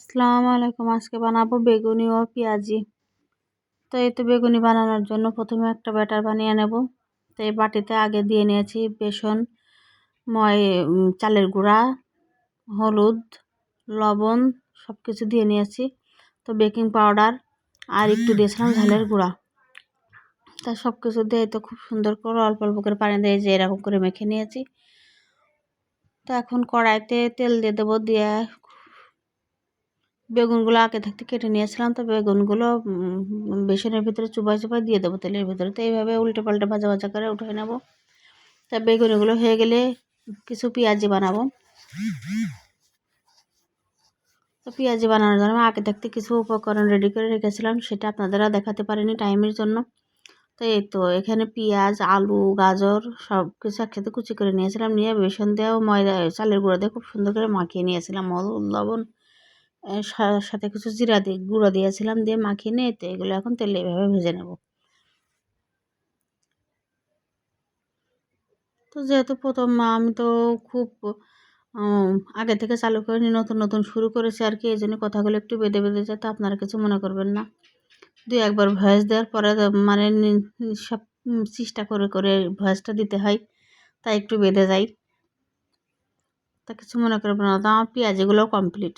আসসালামু আলাইকুম। আজকে বানাবো বেগুনি ও পেঁয়াজি। তো এই তো বেগুনি বানানোর জন্য প্রথমে একটা ব্যাটার বানিয়ে নেব। তো এই বাটিতে আগে দিয়ে নিয়েছি বেসন, চালের গুঁড়া, হলুদ, লবণ সব কিছু দিয়ে নিয়েছি। তো বেকিং পাউডার আর একটু দিয়েছিলাম ঝালের গুঁড়া। তা সব কিছু দিয়ে তো খুব সুন্দর করে অল্প অল্প করে পানি দিয়ে যে এরকম করে মেখে নিয়েছি। তো এখন কড়াইতে তেল দিয়ে দেবো। দিয়ে বেগুনগুলো আগে থাকতে কেটে নিয়েছিলাম। তো বেগুনগুলো বেসনের ভিতরে চুবাই চুবাই দিয়ে দেবো তেলের ভিতরে। তো এইভাবে উল্টে পাল্টে ভাজা ভাজা করে উঠে নেব। তা বেগুনগুলো হয়ে গেলে কিছু পেঁয়াজি বানাবো। তো পেঁয়াজি বানানোর জন্য আগে থাকতে কিছু উপকরণ রেডি করে রেখেছিলাম, সেটা আপনাদেরা দেখাতে পারিনি টাইমের জন্য। তো এই তো এখানে পেঁয়াজ, আলু, গাজর সব কিছু একসাথে কুচি করে নিয়েছিলাম। নিয়ে বেসন দিয়েও ময়দা চালের গুঁড়ো দিয়ে খুব সুন্দর করে মাখিয়ে নিয়েছিলাম। হলুদ, লবণ সাথে কিছু জিরা দিয়ে গুঁড়ো দিয়েছিলাম, দিয়ে মাখিয়ে নিয়ে তো এগুলো এখন তেলে এভাবে ভেজে নেব। তো যেহেতু প্রথম আমি তো খুব আগে থেকে চালু করিনি, নতুন নতুন শুরু করেছি আর কি, এই জন্য কথাগুলো একটু বেঁধে বেঁধে যায়। তো আপনারা কিছু মনে করবেন না। দুই একবার ভয়েস দেওয়ার পরে মানে সব চেষ্টা করে করে ভয়েসটা দিতে হয়, তাই একটু বেঁধে যায়। তা কিছু মনে করবেন না। তো আমার পেঁয়াজিগুলো কমপ্লিট।